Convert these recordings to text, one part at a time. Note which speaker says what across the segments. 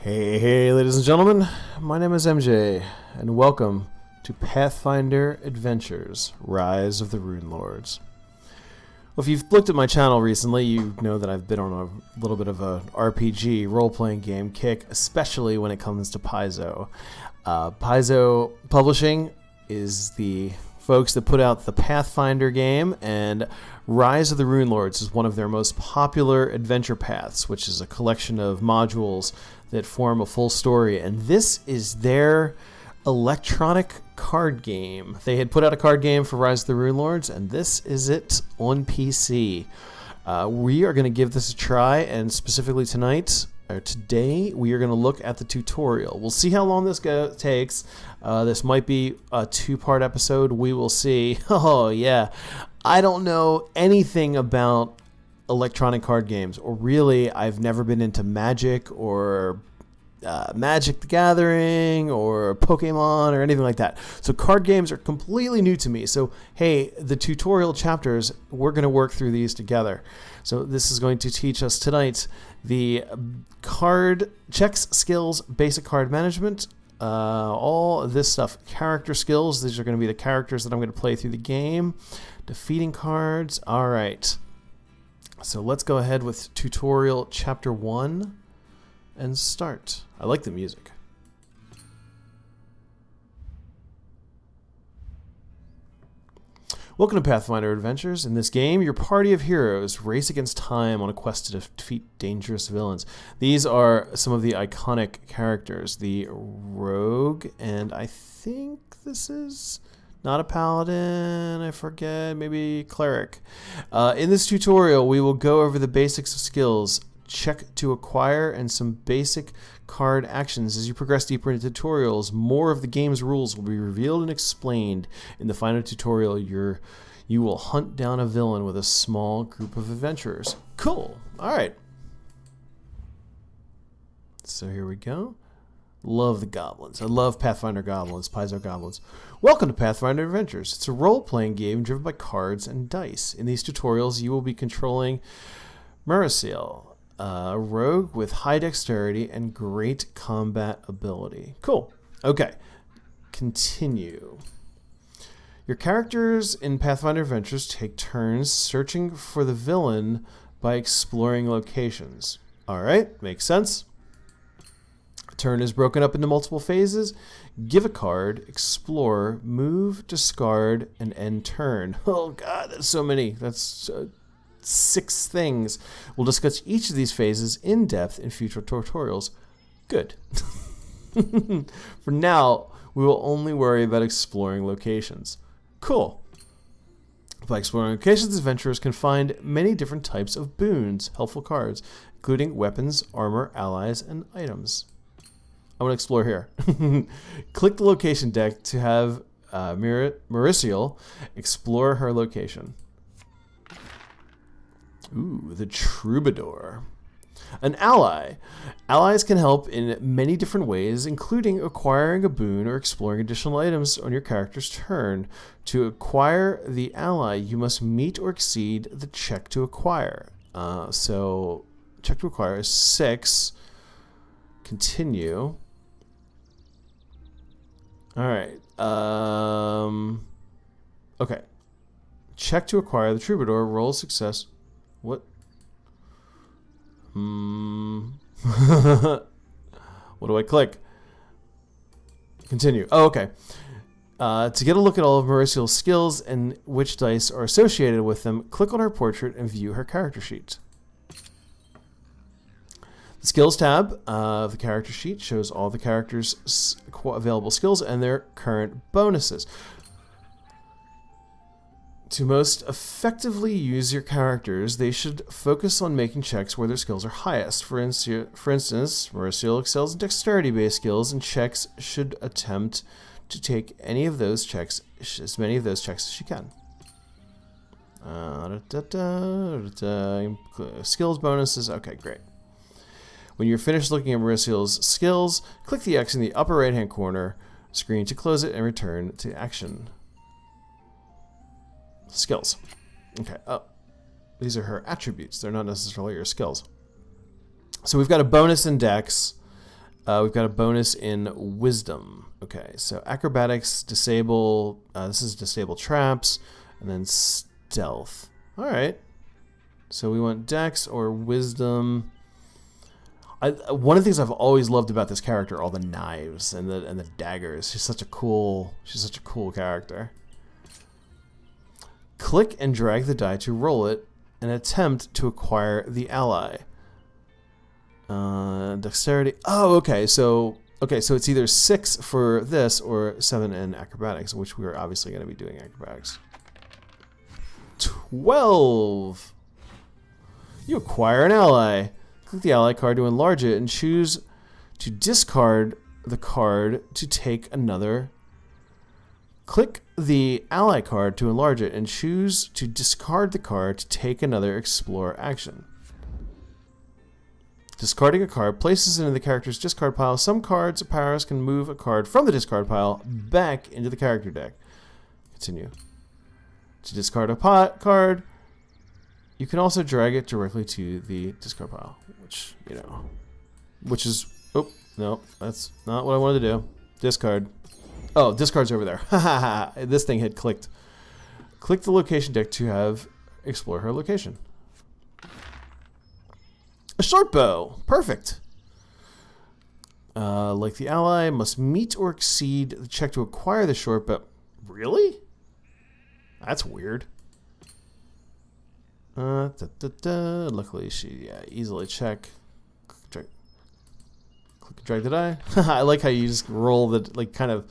Speaker 1: Hey, ladies and gentlemen, my name is MJ, and welcome to Pathfinder Adventures, Rise of the Rune Lords. Well, if you've looked at my channel recently, you know that I've been on a little bit of a RPG role-playing game kick, especially when it comes to Paizo. Paizo Publishing is the folks that put out the Pathfinder game, and Rise of the Rune Lords is one of their most popular adventure paths, which is a collection of modules that form a full story. And this is their electronic card game. They had put out a card game for Rise of the Rune Lords, and this is it on PC. We are going to give this a try, and specifically today, we are going to look at the tutorial. We'll see how long this takes. This might be a two-part episode. We will see. Oh, yeah. I don't know anything about electronic card games, or really, I've never been into Magic or Magic the Gathering or Pokemon or anything like that. So card games are completely new to me. So, hey, the tutorial chapters, we're going to work through these together. So this is going to teach us tonight the card checks, skills, basic card management, all of this stuff, character skills. These are going to be the characters that I'm going to play through the game, defeating cards. All right. So let's go ahead with tutorial chapter 1 and start. I like the music. Welcome to Pathfinder Adventures. In this game, your party of heroes race against time on a quest to defeat dangerous villains. These are some of the iconic characters. The rogue, and I think this is not a paladin, I forget, maybe cleric. In this tutorial, we will go over the basics of skills, check to acquire, and some basic card actions. As you progress deeper into tutorials, more of the game's rules will be revealed and explained. In the final tutorial, you will hunt down a villain with a small group of adventurers. Cool. All right. So here we go. Love the goblins. I love Pathfinder goblins, Paizo goblins. Welcome to Pathfinder Adventures. It's a role-playing game driven by cards and dice. In these tutorials, you will be controlling Murasiel, a rogue with high dexterity and great combat ability. Cool. Okay. Continue. Your characters in Pathfinder Adventures take turns searching for the villain by exploring locations. All right. Makes sense. A turn is broken up into multiple phases. Give a card, explore, move, discard, and end turn. Oh, God, that's so many. That's 6 things. We'll discuss each of these phases in depth in future tutorials. Good. For now, we will only worry about exploring locations. Cool. By exploring locations, adventurers can find many different types of boons, helpful cards, including weapons, armor, allies, and items. I want to explore here. Click the location deck to have Murasiel explore her location. Ooh, the Troubadour. An ally. Allies can help in many different ways, including acquiring a boon or exploring additional items on your character's turn. To acquire the ally, you must meet or exceed the check to acquire. So, check to acquire is 6. Continue. All right. Okay. Check to acquire the Troubadour. Roll success. What? What do I click? Continue. Oh, okay. To get a look at all of Murasiel's skills and which dice are associated with them, click on her portrait and view her character sheet. The Skills tab of the character sheet shows all the characters' available skills and their current bonuses. To most effectively use your characters, they should focus on making checks where their skills are highest. For instance, Murasiel excels in dexterity-based skills, and checks should attempt to take any of those checks, as many of those checks as she can. Skills bonuses. Okay, great. When you're finished looking at Murasiel's skills, click the X in the upper right-hand corner screen to close it and return to action. Skills. Okay. Oh, these are her attributes. They're not necessarily her skills. So we've got a bonus in Dex. we've got a bonus in wisdom. Okay, so acrobatics, disable. This is disable traps, and then stealth. All right. So we want dex or wisdom. One of the things I've always loved about this character, all the knives and the daggers. She's such a cool character. Click and drag the die to roll it and attempt to acquire the ally. Dexterity. Oh, okay. So it's either 6 for this or 7 in acrobatics, which we are obviously going to be doing acrobatics. 12. You acquire an ally. Click the ally card to enlarge it and choose to discard the card to take another. Click the ally card to enlarge it and choose to discard the card to take another explore action. Discarding a card places it in the character's discard pile. Some cards or powers can move a card from the discard pile back into the character deck. Continue. To discard a card, you can also drag it directly to the discard pile, which is, oh, no, that's not what I wanted to do. Discard. Oh, discard's over there. Ha ha ha. This thing had clicked. Click the location deck to have explore her location. A short bow. Perfect. Like the ally, must meet or exceed the check to acquire the short bow. Really? That's weird. Luckily, she easily check. Click and drag the die. I like how you just roll the kind of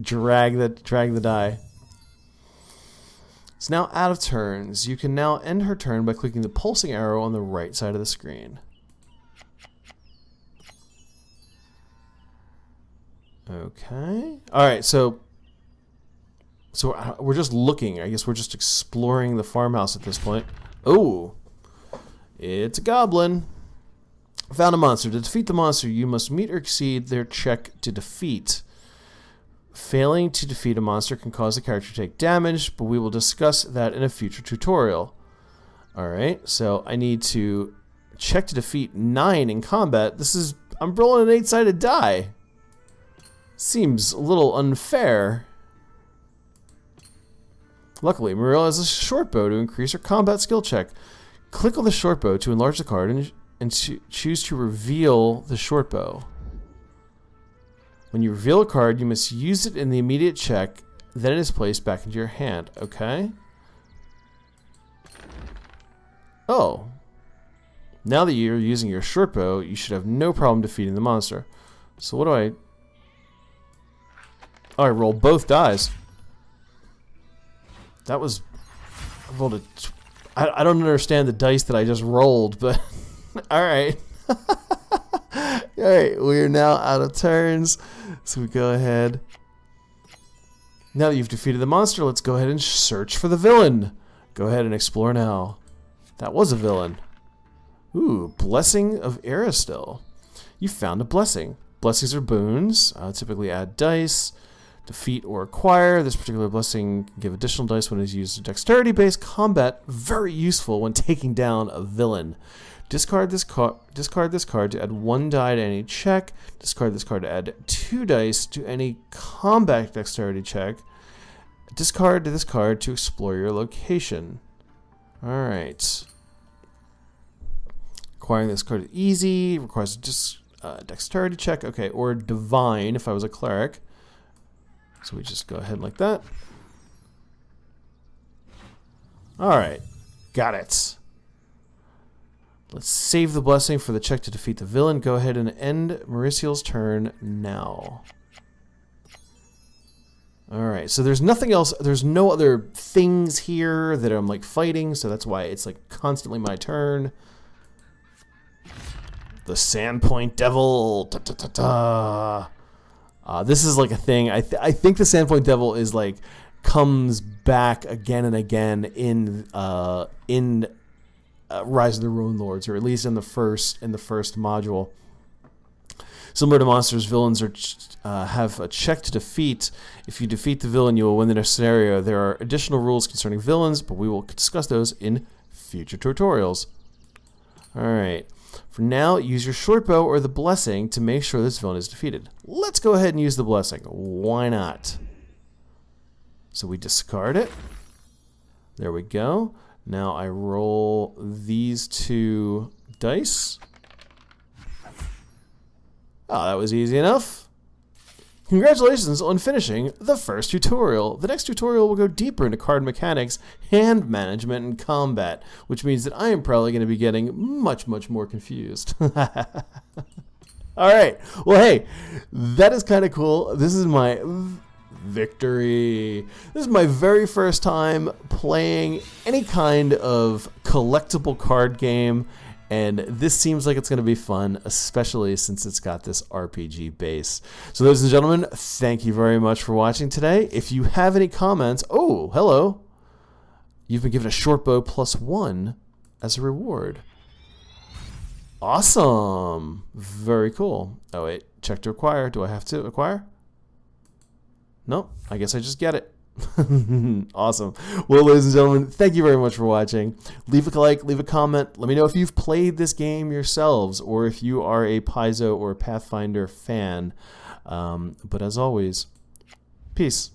Speaker 1: drag the die. It's now out of turns. You can now end her turn by clicking the pulsing arrow on the right side of the screen. Okay. All right. So we're just looking. I guess we're just exploring the farmhouse at this point. Oh, it's a goblin. Found a monster. To defeat the monster, you must meet or exceed their check to defeat. Failing to defeat a monster can cause the character to take damage, but we will discuss that in a future tutorial. Alright, so I need to check to defeat 9 in combat. I'm rolling an 8-sided die. Seems a little unfair. Luckily, Marilla has a short bow to increase her combat skill check. Click on the short bow to enlarge the card and choose to reveal the short bow. When you reveal a card, you must use it in the immediate check, then it is placed back into your hand. Okay? Oh. Now that you're using your short bow, you should have no problem defeating the monster. So what do I... Oh, I rolled both dies. That was... I rolled a... I don't understand the dice that I just rolled, but... Alright. Alright, we are now out of turns. So we go ahead. Now that you've defeated the monster, let's go ahead and search for the villain. Go ahead and explore now. That was a villain. Ooh, Blessing of Aristil. You found a blessing. Blessings are boons. Typically add dice. Defeat or acquire. This particular blessing can give additional dice when it is used in dexterity-based combat. Very useful when taking down a villain. Discard this card to add 1 die to any check. Discard this card to add 2 dice to any combat dexterity check. Discard this card to explore your location. Alright. Acquiring this card is easy. Requires a dexterity check. Okay, or divine if I was a cleric. So we just go ahead like that. Alright. Got it. Let's save the blessing for the check to defeat the villain. Go ahead and end Mauricio's turn now. Alright, so there's nothing else. There's no other things here that I'm like fighting, so that's why it's like constantly my turn. The Sandpoint Devil. Ta -ta -ta -ta. This is like a thing. I think the Sandpoint Devil is like comes back again and again in Rise of the Rune Lords, or at least in the first module. Similar to monsters, villains have a check to defeat. If you defeat the villain, you will win the next scenario. There are additional rules concerning villains, but we will discuss those in future tutorials. Alright. For now, use your short bow or the blessing to make sure this villain is defeated. Let's go ahead and use the blessing. Why not? So we discard it. There we go. Now I roll these 2 dice. Oh, that was easy enough. Congratulations on finishing the first tutorial. The next tutorial will go deeper into card mechanics, hand management, and combat, which means that I am probably going to be getting much, much more confused. Alright, well hey, that is kind of cool. This is my victory. This is my very first time playing any kind of collectible card game, and this seems like it's going to be fun, especially since it's got this RPG base. So ladies and gentlemen, thank you very much for watching today. If you have any comments, oh, hello. You've been given a short bow +1 as a reward. Awesome. Very cool. Oh wait, check to acquire. Do I have to acquire? No, I guess I just get it. Awesome. Well, ladies and gentlemen, thank you very much for watching. Leave a like, leave a comment. Let me know if you've played this game yourselves or if you are a Paizo or Pathfinder fan. But as always, peace.